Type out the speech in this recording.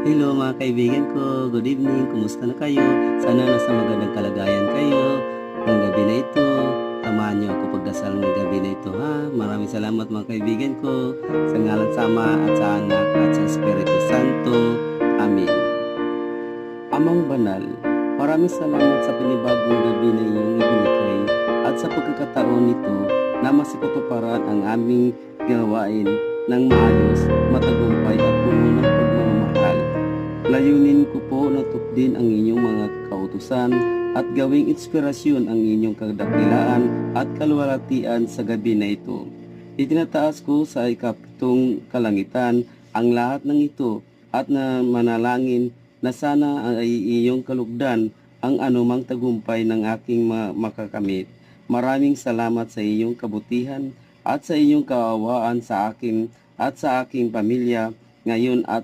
Hello mga kaibigan ko, good evening, kumusta na kayo? Sana nasa magandang kalagayan kayo ng gabi na ito. Samahan niyo ako pagdasal ng gabi na ito ha. Maraming salamat mga kaibigan ko. Sa ngalan sa Ama at sa Anak at sa Espiritu Santo. Amen. Amang banal, maraming salamat sa pinibagong gabi na iyong ibinigay at sa pagkakataon nito na masipatuparan ang aming gawain ng maayos, matagumpay at puno ng pagmamahal. Layunin ko po na tupdin ang inyong mga kautusan at gawing inspirasyon ang inyong kadakilaan at kaluwalhatian sa gabi na ito. Itinataas ko sa ikapitong kalangitan ang lahat ng ito at na manalangin na sana ay iyong kalugdan ang anumang tagumpay ng aking makakamit. Maraming salamat sa iyong kabutihan at sa iyong kaawaan sa akin at sa aking pamilya ngayon at